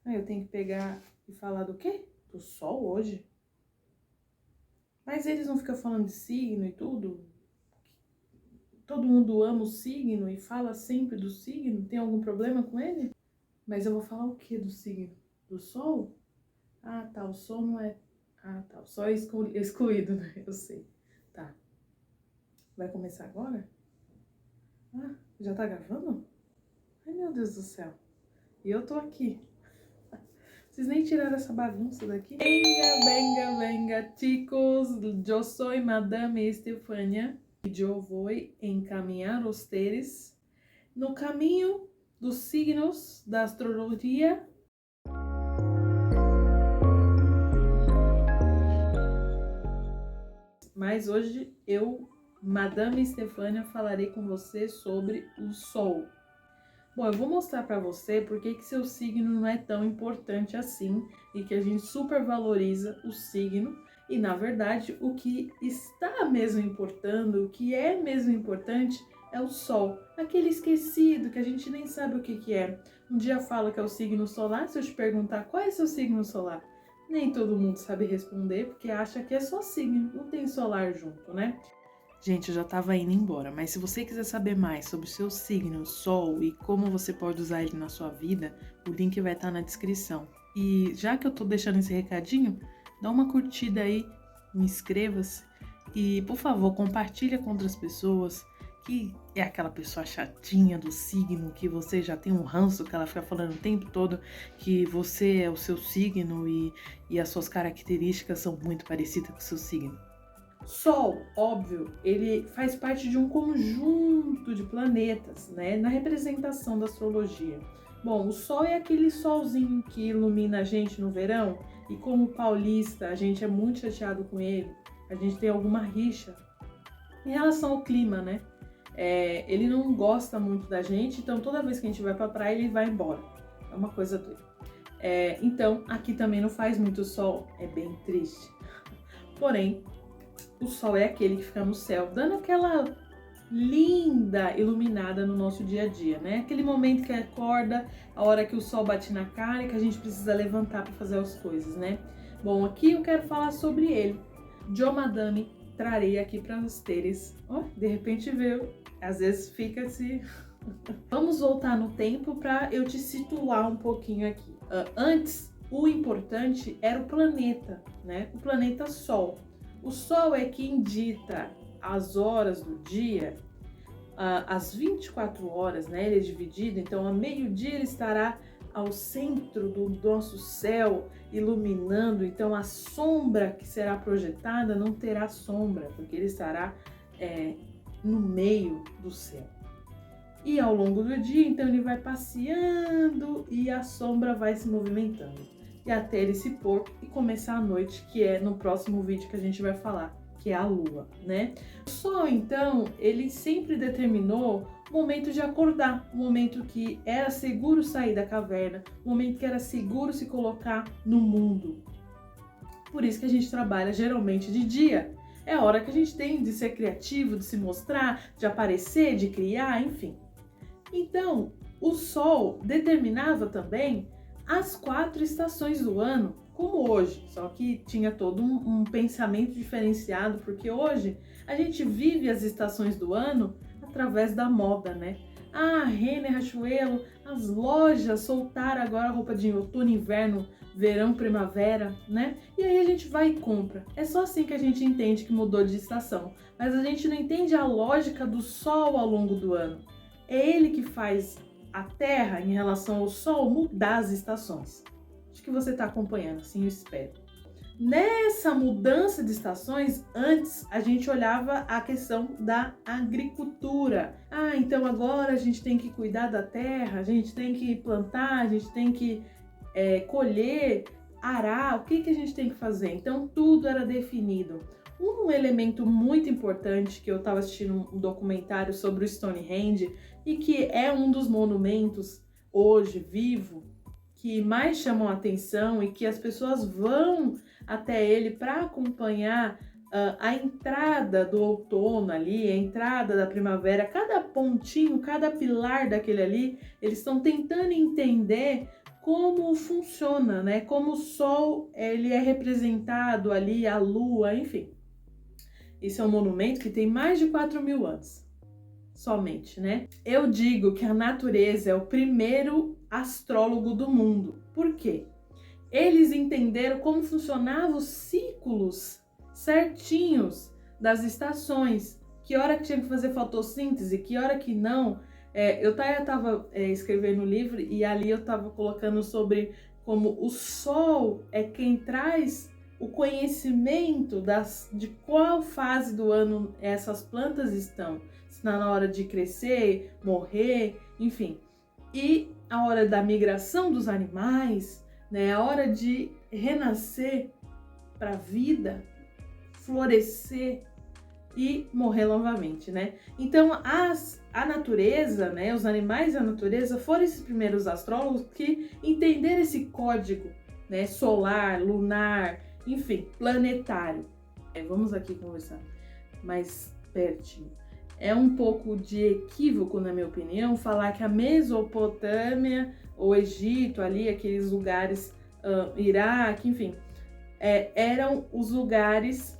Aí eu tenho que pegar e falar do quê? Do sol hoje? Mas eles não ficam falando de signo e tudo? Todo mundo ama o signo e fala sempre do signo? Tem algum problema com ele? Mas eu vou falar o que do signo? Do sol? Ah, tá, o sol não é... Ah, tá, o sol é excluído, né? Eu sei. Tá. Vai começar agora? Ah, já tá gravando? Ai, meu Deus do céu. E eu tô aqui. Vocês nem tiraram essa bagunça daqui? Venga, venga, venga, chicos. Eu sou Madame Estefânia. E eu vou encaminhar vocês no caminho dos signos da astrologia. Mas hoje eu, Madame Estefânia, falarei com você sobre o Sol. Bom, eu vou mostrar para você porque que seu signo não é tão importante assim e que a gente supervaloriza o signo e, na verdade, o que está mesmo importando, o que é mesmo importante é o Sol, aquele esquecido que a gente nem sabe o que é. Um dia fala que é o signo solar, se eu te perguntar qual é seu signo solar, nem todo mundo sabe responder porque acha que é só signo, não tem solar junto, né? Gente, eu já tava indo embora, mas se você quiser saber mais sobre o seu signo, o Sol e como você pode usar ele na sua vida, o link vai estar na descrição. E já que eu tô deixando esse recadinho, dá uma curtida aí, inscreva-se e, por favor, compartilha com outras pessoas que é aquela pessoa chatinha do signo, que você já tem um ranço, que ela fica falando o tempo todo que você é o seu signo e as suas características são muito parecidas com o seu signo. Sol, óbvio, ele faz parte de um conjunto de planetas, né, na representação da astrologia. Bom, o Sol é aquele solzinho que ilumina a gente no verão e como paulista a gente é muito chateado com ele, a gente tem alguma rixa em relação ao clima, né? Ele não gosta muito da gente, então toda vez que a gente vai pra praia ele vai embora. É uma coisa doida. Então, aqui também não faz muito sol, é bem triste. Porém, o sol é aquele que fica no céu, dando aquela linda iluminada no nosso dia a dia, né? Aquele momento que acorda, a hora que o sol bate na cara e que a gente precisa levantar para fazer as coisas, né? Bom, aqui eu quero falar sobre ele. Jo Madame trarei aqui para vocês. De repente veio, às vezes fica assim. Vamos voltar no tempo para eu te situar um pouquinho aqui. Antes, o importante era o planeta, né? O planeta Sol. O Sol é quem dita as horas do dia, as 24 horas, né? Ele é dividido, então ao meio-dia ele estará ao centro do nosso céu, iluminando, então a sombra que será projetada não terá sombra, porque ele estará no meio do céu. E ao longo do dia, então ele vai passeando e a sombra vai se movimentando. E até ele se pôr e começar a noite, que é no próximo vídeo que a gente vai falar, que é a lua, né? O Sol, então, ele sempre determinou o momento de acordar, o momento que era seguro sair da caverna, o momento que era seguro se colocar no mundo. Por isso que a gente trabalha geralmente de dia. É a hora que a gente tem de ser criativo, de se mostrar, de aparecer, de criar, enfim. Então, o Sol determinava também as 4 estações do ano, como hoje, só que tinha todo um pensamento diferenciado, porque hoje a gente vive as estações do ano através da moda, né? Renner, Riachuelo, as lojas soltaram agora a roupa de outono, inverno, verão, primavera, né? E aí a gente vai e compra. É só assim que a gente entende que mudou de estação, mas a gente não entende a lógica do Sol ao longo do ano. É ele que faz a Terra, em relação ao Sol, mudar as estações. Acho que você está acompanhando, assim eu espero. Nessa mudança de estações, antes a gente olhava a questão da agricultura. Então agora a gente tem que cuidar da terra, a gente tem que plantar, a gente tem que colher, arar, o que a gente tem que fazer? Então tudo era definido. Um elemento muito importante que eu estava assistindo um documentário sobre o Stonehenge e que é um dos monumentos hoje vivo que mais chamam a atenção e que as pessoas vão até ele para acompanhar a entrada do outono ali, a entrada da primavera, cada pontinho, cada pilar daquele ali, eles estão tentando entender como funciona, né? Como o Sol ele é representado ali, a Lua, enfim. Esse é um monumento que tem mais de 4.000 anos, somente, né? Eu digo que a natureza é o primeiro astrólogo do mundo. Por quê? Eles entenderam como funcionavam os ciclos certinhos das estações, que hora que tinha que fazer fotossíntese, que hora que não. Eu estava escrevendo um livro e ali eu estava colocando sobre como o Sol é quem traz o conhecimento de qual fase do ano essas plantas estão, se está na hora de crescer, morrer, enfim. E a hora da migração dos animais, né, a hora de renascer para a vida, florescer e morrer novamente, né? Então, a natureza, né, os animais da natureza foram esses primeiros astrólogos que entenderam esse código, né, solar, lunar, enfim, planetário. Vamos aqui conversar mais pertinho. É um pouco de equívoco, na minha opinião, falar que a Mesopotâmia, o Egito, ali, aqueles lugares, Iraque, enfim, eram os lugares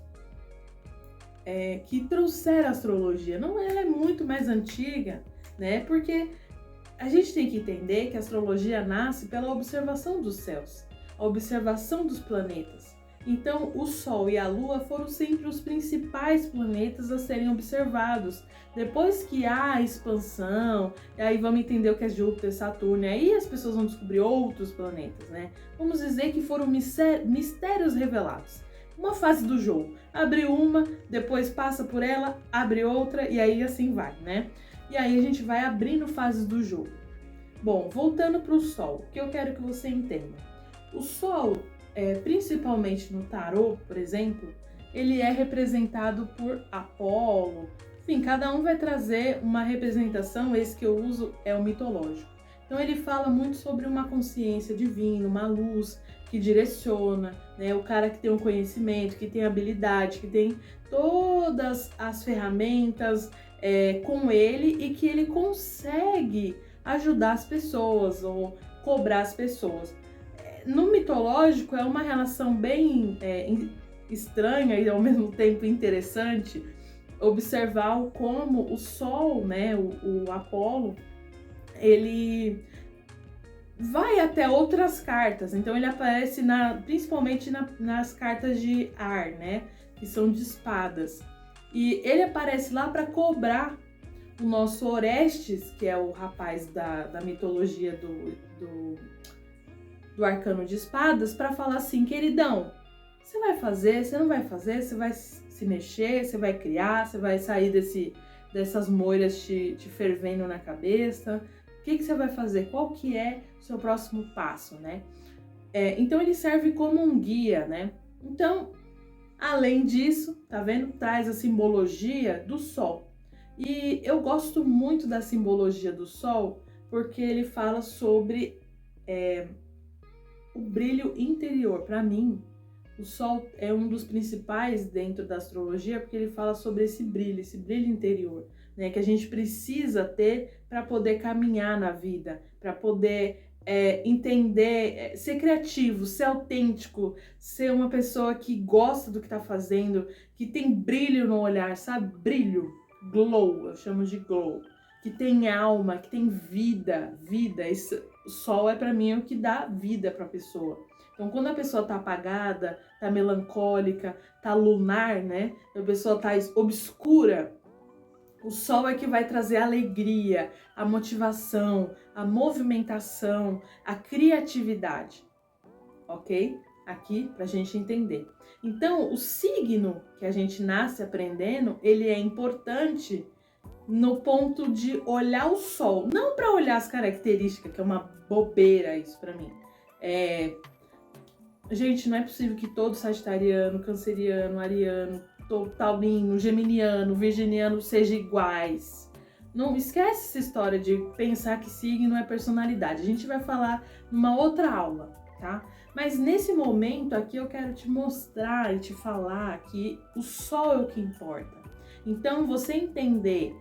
que trouxeram a astrologia. Não, ela é muito mais antiga, né? Porque a gente tem que entender que a astrologia nasce pela observação dos céus, a observação dos planetas. Então, o Sol e a Lua foram sempre os principais planetas a serem observados. Depois que há a expansão, aí vamos entender o que é Júpiter, Saturno, aí as pessoas vão descobrir outros planetas, né? Vamos dizer que foram mistérios revelados. Uma fase do jogo, abre uma, depois passa por ela, abre outra e aí assim vai, né? E aí a gente vai abrindo fases do jogo. Bom, voltando para o Sol, o que eu quero que você entenda. O Sol, principalmente no tarô, por exemplo, ele é representado por Apolo. Enfim, cada um vai trazer uma representação, esse que eu uso é o mitológico. Então ele fala muito sobre uma consciência divina, uma luz que direciona, né? O cara que tem um conhecimento, que tem habilidade, que tem todas as ferramentas com ele e que ele consegue ajudar as pessoas ou cobrar as pessoas. No mitológico é uma relação bem estranha e ao mesmo tempo interessante observar como o Sol, né, o Apolo, ele vai até outras cartas. Então ele aparece principalmente nas cartas de ar, né, que são de espadas. E ele aparece lá para cobrar o nosso Orestes, que é o rapaz da mitologia do arcano de espadas, para falar assim: queridão, você vai fazer, você não vai fazer, você vai se mexer, você vai criar, você vai sair dessas moiras te fervendo na cabeça. O que você vai fazer? Qual que é o seu próximo passo, né? Então ele serve como um guia, né? Então, além disso, tá vendo? Traz a simbologia do Sol. E eu gosto muito da simbologia do Sol porque ele fala sobre o brilho interior. Para mim, o Sol é um dos principais dentro da astrologia porque ele fala sobre esse brilho interior, né, que a gente precisa ter para poder caminhar na vida, para poder entender, ser criativo, ser autêntico, ser uma pessoa que gosta do que está fazendo, que tem brilho no olhar, sabe? Brilho, glow, eu chamo de glow, que tem alma, que tem vida. O Sol para mim é o que dá vida para a pessoa. Então, quando a pessoa tá apagada, tá melancólica, tá lunar, né? A pessoa tá obscura, o Sol é que vai trazer a alegria, a motivação, a movimentação, a criatividade, ok? Aqui pra gente entender. Então, o signo que a gente nasce aprendendo, ele é importante no ponto de olhar o Sol, não para olhar as características, que é uma bobeira isso para mim. Gente, não é possível que todo sagitariano, canceriano, ariano, taurino, geminiano, virginiano sejam iguais. Não esquece essa história de pensar que signo é personalidade. A gente vai falar numa outra aula, tá? Mas nesse momento aqui eu quero te mostrar e te falar que o Sol é o que importa. Então, você entender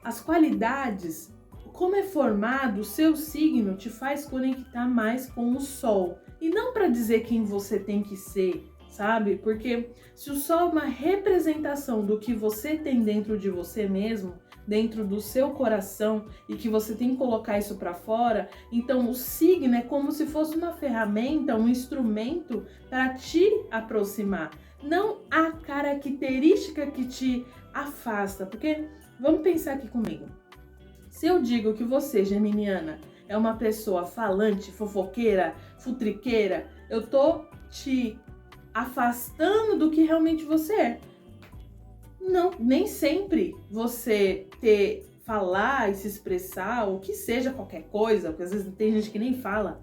as qualidades, o como é formado, o seu signo te faz conectar mais com o Sol. E não para dizer quem você tem que ser, sabe? Porque se o Sol é uma representação do que você tem dentro de você mesmo, dentro do seu coração, e que você tem que colocar isso para fora, então o signo é como se fosse uma ferramenta, um instrumento para te aproximar, não a característica que te afasta. Porque vamos pensar aqui comigo. Se eu digo que você, geminiana, é uma pessoa falante, fofoqueira, futriqueira, eu tô te afastando do que realmente você é. Não, nem sempre você falar e se expressar, ou que seja qualquer coisa, porque às vezes tem gente que nem fala,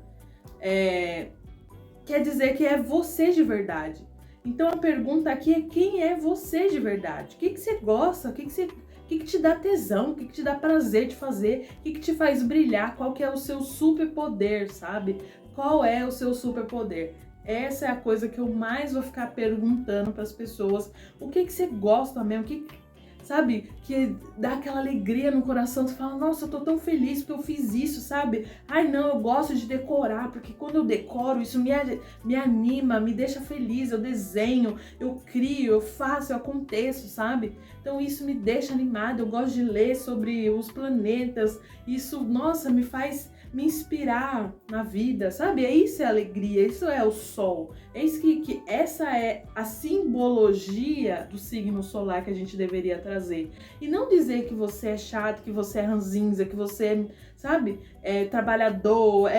quer dizer que é você de verdade. Então a pergunta aqui é: quem é você de verdade? O que você gosta? O que te dá tesão? O que te dá prazer de fazer? O que te faz brilhar? Qual que é o seu superpoder, sabe? Qual é o seu superpoder? Essa é a coisa que eu mais vou ficar perguntando para as pessoas. O que você gosta mesmo? Sabe? Que dá aquela alegria no coração. Você fala: nossa, eu tô tão feliz porque eu fiz isso, sabe? Ai, não, eu gosto de decorar, porque quando eu decoro, isso me anima, me deixa feliz. Eu desenho, eu crio, eu faço, eu aconteço, sabe? Então isso me deixa animada. Eu gosto de ler sobre os planetas. Isso, nossa, me faz me inspirar na vida, sabe? Isso é alegria, isso é o Sol. É isso que essa é a simbologia do signo solar que a gente deveria trazer. E não dizer que você é chato, que você é ranzinza, que você é, sabe, trabalhador.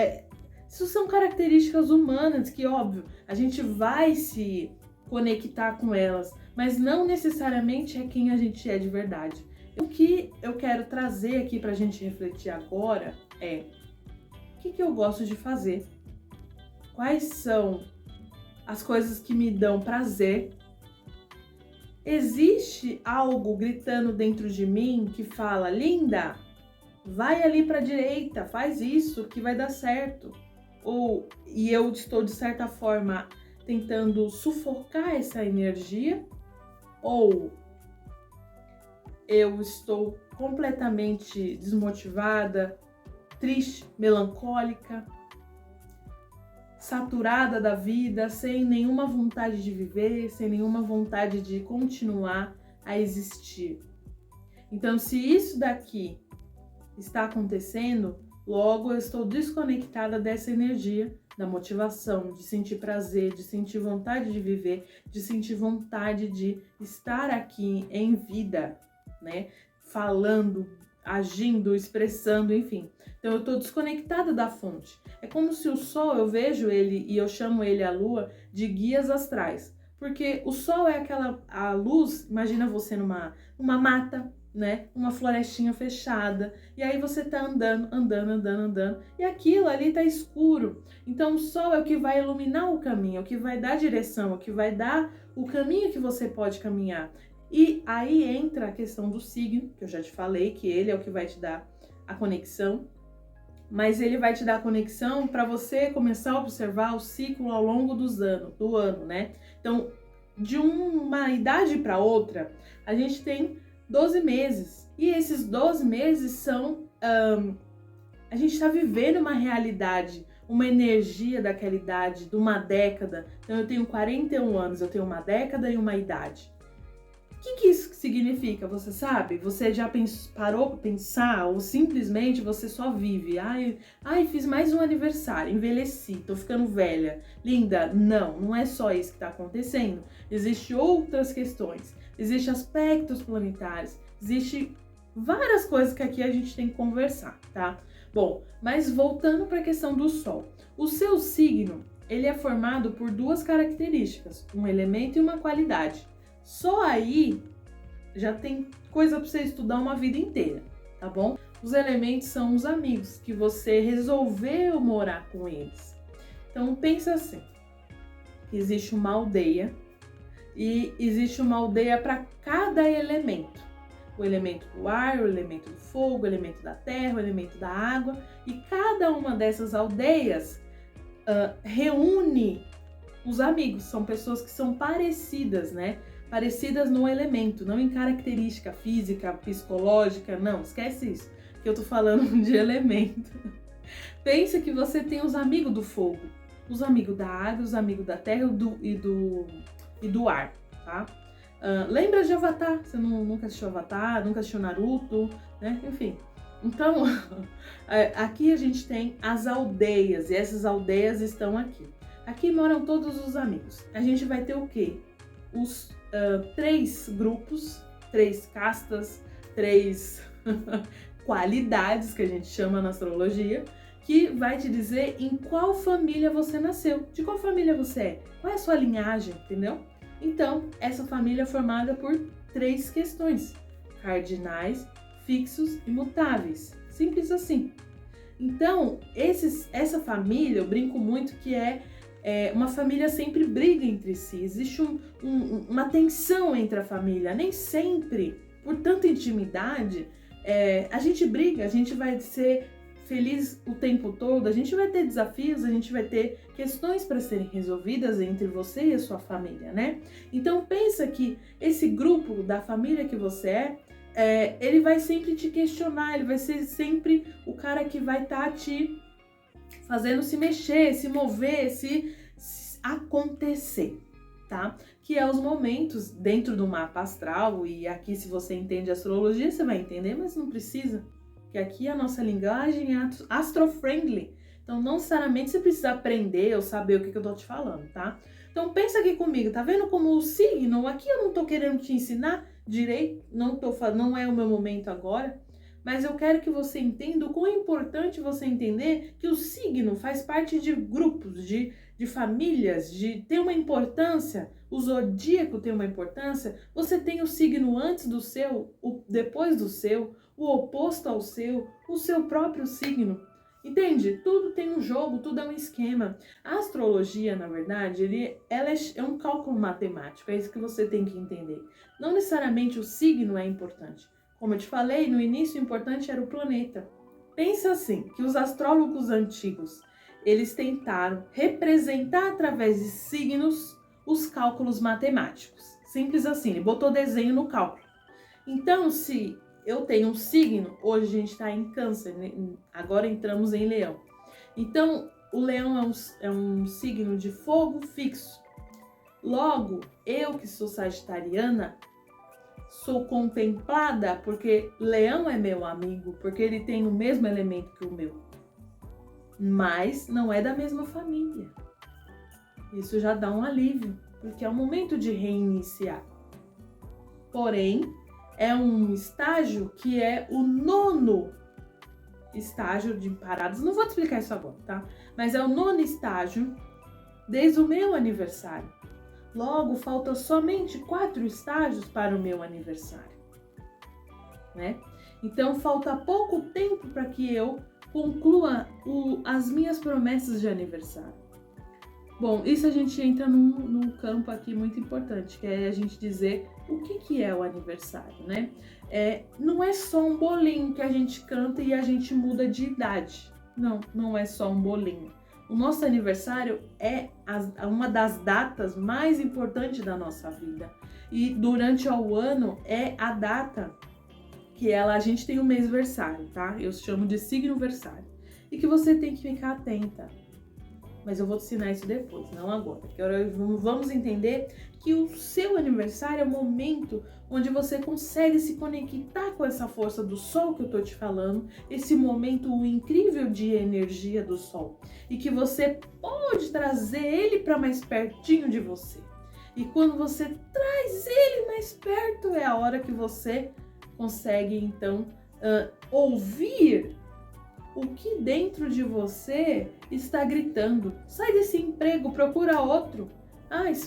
Isso são características humanas que, óbvio, a gente vai se conectar com elas, mas não necessariamente é quem a gente é de verdade. O que eu quero trazer aqui pra gente refletir agora é: o que eu gosto de fazer? Quais são as coisas que me dão prazer? Existe algo gritando dentro de mim que fala: linda, vai ali para a direita, faz isso que vai dar certo. E eu estou, de certa forma, tentando sufocar essa energia? Ou eu estou completamente desmotivada, triste, melancólica, saturada da vida, sem nenhuma vontade de viver, sem nenhuma vontade de continuar a existir? Então, se isso daqui está acontecendo, logo eu estou desconectada dessa energia, da motivação, de sentir prazer, de sentir vontade de viver, de sentir vontade de estar aqui em vida, né? Falando, agindo, expressando, enfim. Então eu estou desconectada da fonte. É como se o Sol, eu vejo ele e eu chamo ele, a Lua, de guias astrais. Porque o Sol é a luz, imagina você numa mata, né? Uma florestinha fechada. E aí você tá andando. E aquilo ali tá escuro. Então o Sol é o que vai iluminar o caminho, é o que vai dar direção, é o que vai dar o caminho que você pode caminhar. E aí entra a questão do signo, que eu já te falei, que ele é o que vai te dar a conexão. Mas ele vai te dar a conexão para você começar a observar o ciclo ao longo do ano, né? Então, de uma idade para outra, a gente tem 12 meses. E esses 12 meses são... a gente está vivendo uma realidade, uma energia daquela idade, de uma década. Então, eu tenho 41 anos, eu tenho uma década e uma idade. O que isso significa? Você sabe? Você já parou para pensar? Ou simplesmente você só vive? Ai, fiz mais um aniversário, envelheci, tô ficando velha. Linda, não é só isso que está acontecendo. Existem outras questões, existem aspectos planetários, existem várias coisas que aqui a gente tem que conversar, tá? Bom, mas voltando para a questão do Sol. O seu signo, ele é formado por duas características, um elemento e uma qualidade. Só aí já tem coisa para você estudar uma vida inteira, tá bom? Os elementos são os amigos que você resolveu morar com eles. Então pensa assim, existe uma aldeia e existe uma aldeia para cada elemento. O elemento do ar, o elemento do fogo, o elemento da terra, o elemento da água. E cada uma dessas aldeias reúne os amigos. São pessoas que são parecidas, né? Parecidas no elemento, não em característica física, psicológica, não, esquece isso. que eu tô falando de elemento. Pensa que você tem os amigos do fogo, os amigos da água, os amigos da terra e do ar, tá? Lembra de Avatar? Você nunca assistiu Avatar, nunca assistiu Naruto, né? Enfim. Então, aqui a gente tem as aldeias, e essas aldeias estão aqui. Aqui moram todos os amigos. A gente vai ter o quê? Os 3 grupos, 3 castas, 3 qualidades que a gente chama na astrologia, que vai te dizer em qual família você nasceu, de qual família você é, qual é a sua linhagem, entendeu? Então, essa família é formada por 3 questões, cardinais, fixos e mutáveis, simples assim. Então, essa família, eu brinco muito que uma família sempre briga entre si, existe uma tensão entre a família, nem sempre, por tanta intimidade, a gente briga, a gente vai ser feliz o tempo todo, a gente vai ter desafios, a gente vai ter questões para serem resolvidas entre você e a sua família, né? Então pensa que esse grupo da família que você ele vai sempre te questionar, ele vai ser sempre o cara que vai estar te fazendo se mexer, se mover, se acontecer, tá? Que é os momentos dentro do mapa astral, e aqui se você entende astrologia, você vai entender, mas não precisa, que aqui a nossa linguagem é astro-friendly, então não necessariamente você precisa aprender ou saber o que eu tô te falando, tá? Então pensa aqui comigo, tá vendo como o signo, aqui eu não tô querendo te ensinar direito, não é o meu momento agora, mas eu quero que você entenda o quão é importante você entender que o signo faz parte de grupos, de famílias, de ter uma importância, o zodíaco tem uma importância, você tem o signo antes do seu, depois do seu, o oposto ao seu, o seu próprio signo. Entende? Tudo tem um jogo, tudo é um esquema. A astrologia, na verdade, ela é um cálculo matemático, é isso que você tem que entender. Não necessariamente o signo é importante. Como eu te falei, no início o importante era o planeta. Pensa assim, que os astrólogos antigos, eles tentaram representar através de signos os cálculos matemáticos. Simples assim, ele botou desenho no cálculo. Então, se eu tenho um signo, hoje a gente está em Câncer, né? Agora entramos em Leão. Então, o Leão é um signo de fogo fixo. Logo, eu que sou sagitariana, sou contemplada porque Leão é meu amigo, porque ele tem o mesmo elemento que o meu. Mas não é da mesma família. Isso já dá um alívio, porque é o momento de reiniciar. Porém, é um estágio que é o 9º estágio de paradas. Não vou te explicar isso agora, tá? Mas é o 9º estágio desde o meu aniversário. Logo, falta somente 4 estágios para o meu aniversário, né? Então, falta pouco tempo para que eu conclua as minhas promessas de aniversário. Bom, isso a gente entra num campo aqui muito importante, que é a gente dizer o que é o aniversário, né? Não é só um bolinho que a gente canta e a gente muda de idade. Não é só um bolinho. O nosso aniversário é uma das datas mais importantes da nossa vida. E durante o ano é a data que a gente tem o mêsversário, tá? Eu chamo de signo-versário. E que você tem que ficar atenta. Mas eu vou te ensinar isso depois, não agora. Porque agora vamos entender que o seu aniversário é o momento onde você consegue se conectar com essa força do sol que eu tô te falando, esse momento incrível de energia do sol. E que você pode trazer ele para mais pertinho de você. E quando você traz ele mais perto, é a hora que você consegue, então, ouvir o que dentro de você está gritando. Sai desse emprego, procura outro.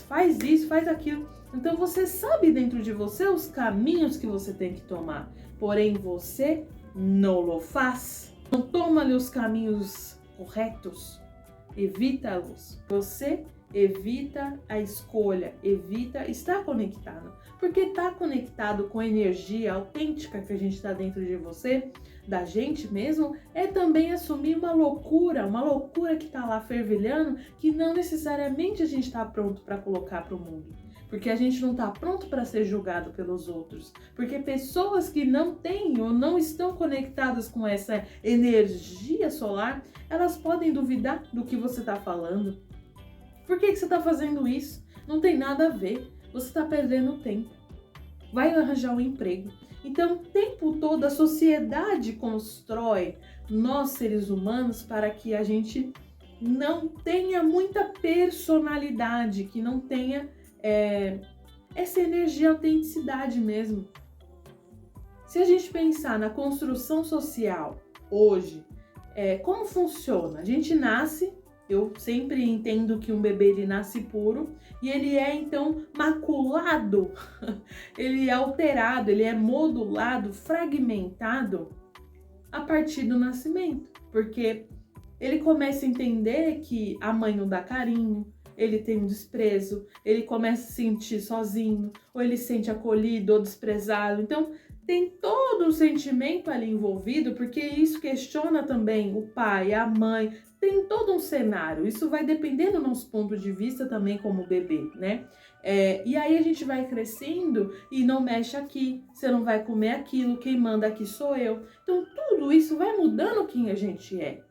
Faz isso, faz aquilo. Então você sabe dentro de você os caminhos que você tem que tomar. Porém, você não o faz. Não toma ali os caminhos corretos. Evita-los. Você evita a escolha, evita estar conectado. Porque estar conectado com a energia autêntica que a gente está dentro de você, da gente mesmo, é também assumir uma loucura que está lá fervilhando, que não necessariamente a gente está pronto para colocar para o mundo. Porque a gente não está pronto para ser julgado pelos outros. Porque pessoas que não têm ou não estão conectadas com essa energia solar, elas podem duvidar do que você está falando. Por que você está fazendo isso? Não tem nada a ver. Você está perdendo tempo. Vai arranjar um emprego. Então, o tempo todo a sociedade constrói nós, seres humanos, para que a gente não tenha muita personalidade, que não tenha essa energia, autenticidade mesmo. Se a gente pensar na construção social hoje, como funciona? A gente nasce, eu sempre entendo que um bebê ele nasce puro e ele é então maculado, ele é alterado, ele é modulado, fragmentado a partir do nascimento, porque ele começa a entender que a mãe não dá carinho, ele tem um desprezo, ele começa a se sentir sozinho, ou ele se sente acolhido ou desprezado. Então, tem todo um sentimento ali envolvido, porque isso questiona também o pai, a mãe, tem todo um cenário. Isso vai depender do nosso ponto de vista também como bebê, né? E aí a gente vai crescendo e não mexe aqui, você não vai comer aquilo, quem manda aqui sou eu. Então, tudo isso vai mudando quem a gente é.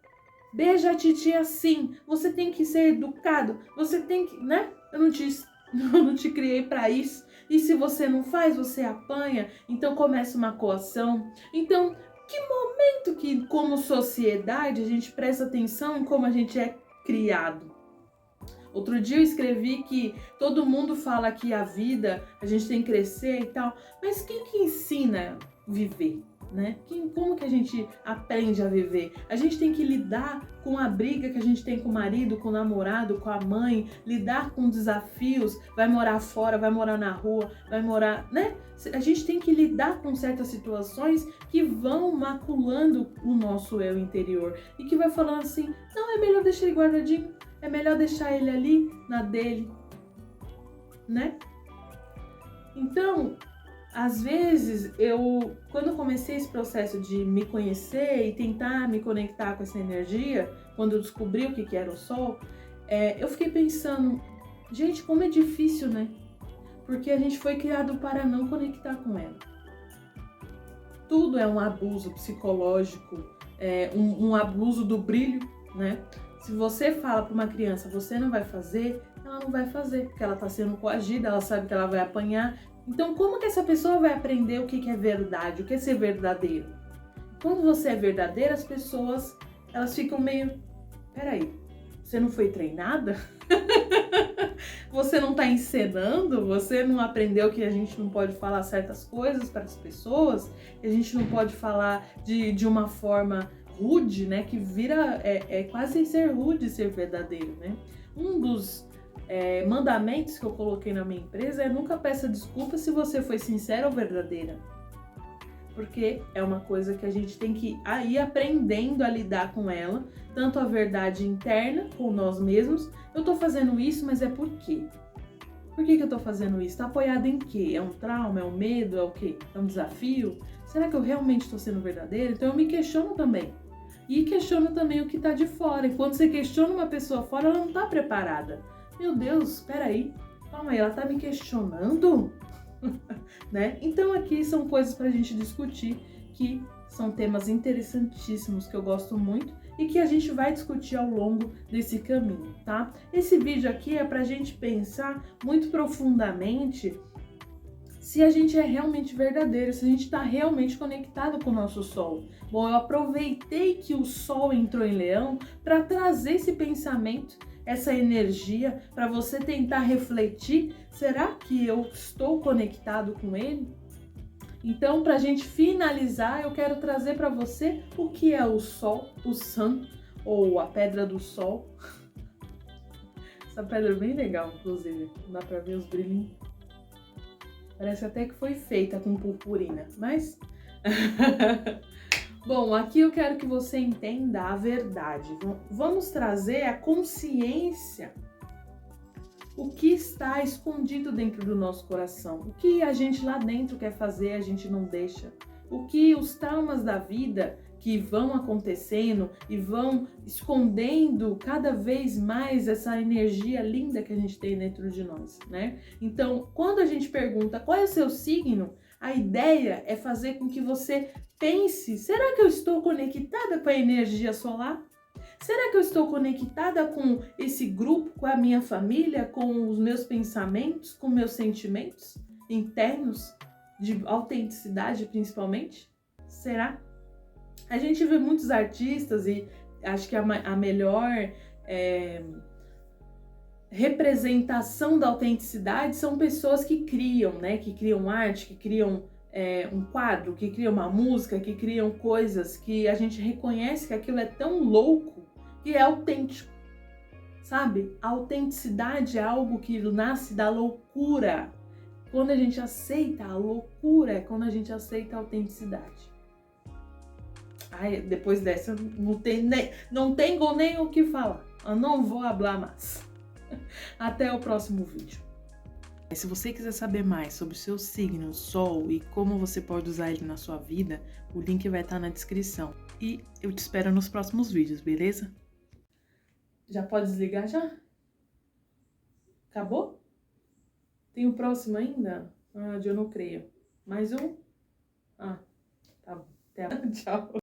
Beija a titia assim, você tem que ser educado, você tem que, né? Eu não te criei para isso. E se você não faz, você apanha, então começa uma coação. Então, que momento que, como sociedade, a gente presta atenção em como a gente é criado? Outro dia eu escrevi que todo mundo fala que a vida, a gente tem que crescer e tal, mas quem que ensina a viver? Né? Como que a gente aprende a viver? A gente tem que lidar com a briga que a gente tem com o marido, com o namorado, com a mãe, lidar com desafios, vai morar fora, vai morar na rua, vai morar, né? A gente tem que lidar com certas situações que vão maculando o nosso eu interior e que vai falando assim, não, é melhor deixar ele guardadinho, é melhor deixar ele ali na dele, né? Então, às vezes, quando eu comecei esse processo de me conhecer e tentar me conectar com essa energia, quando eu descobri o que era o sol, eu fiquei pensando, gente, como é difícil, né? Porque a gente foi criado para não conectar com ela. Tudo é um abuso psicológico, um abuso do brilho, né? Se você fala para uma criança, você não vai fazer, ela não vai fazer, porque ela está sendo coagida, ela sabe que ela vai apanhar. Então, como que essa pessoa vai aprender o que é verdade, o que é ser verdadeiro? Quando você é verdadeira, as pessoas, elas ficam meio, peraí, você não foi treinada? Você não está encenando? Você não aprendeu que a gente não pode falar certas coisas para as pessoas? Que a gente não pode falar de uma forma rude, né? Que vira, quase ser rude ser verdadeiro, né? Um dos mandamentos que eu coloquei na minha empresa é nunca peça desculpa se você foi sincera ou verdadeira. Porque é uma coisa que a gente tem que ir aprendendo a lidar com ela, tanto a verdade interna com nós mesmos. Eu tô fazendo isso, mas é por quê? Por que eu tô fazendo isso? Tá apoiado em quê? É um trauma? É um medo? É o quê? É um desafio? Será que eu realmente tô sendo verdadeira? Então eu me questiono também. E questiono também o que tá de fora. E quando você questiona uma pessoa fora, ela não tá preparada. Meu Deus, peraí, calma aí, ela tá me questionando? Né? Então aqui são coisas pra gente discutir, que são temas interessantíssimos, que eu gosto muito e que a gente vai discutir ao longo desse caminho, tá? Esse vídeo aqui é pra gente pensar muito profundamente se a gente é realmente verdadeiro, se a gente está realmente conectado com o nosso Sol. Bom, eu aproveitei que o Sol entrou em Leão para trazer esse pensamento, essa energia, para você tentar refletir, será que eu estou conectado com ele? Então, para a gente finalizar, eu quero trazer para você o que é o Sol, o Sun, ou a Pedra do Sol. Essa pedra é bem legal, inclusive, dá para ver os brilhinhos. Parece até que foi feita com purpurina, mas... Bom, aqui eu quero que você entenda a verdade. Vamos trazer a consciência, o que está escondido dentro do nosso coração. O que a gente lá dentro quer fazer, a gente não deixa. O que os traumas da vida que vão acontecendo e vão escondendo cada vez mais essa energia linda que a gente tem dentro de nós, né? Então, quando a gente pergunta qual é o seu signo, a ideia é fazer com que você pense: será que eu estou conectada com a energia solar? Será que eu estou conectada com esse grupo, com a minha família, com os meus pensamentos, com meus sentimentos internos, de autenticidade principalmente? Será? A gente vê muitos artistas e acho que a melhor representação da autenticidade são pessoas que criam, né? Que criam arte, que criam um quadro, que criam uma música, que criam coisas que a gente reconhece que aquilo é tão louco que é autêntico, sabe? A autenticidade é algo que nasce da loucura. Quando a gente aceita a loucura, é quando a gente aceita a autenticidade. Ai, depois dessa, não tenho nem o que falar. Eu não vou falar mais. Até o próximo vídeo. Se você quiser saber mais sobre o seu signo, o Sol, e como você pode usar ele na sua vida, o link vai estar na descrição. E eu te espero nos próximos vídeos, beleza? Já pode desligar já? Acabou? Tem o próximo ainda? Ah, eu não creio. Mais um? Ah, tá bom. Até. Tchau.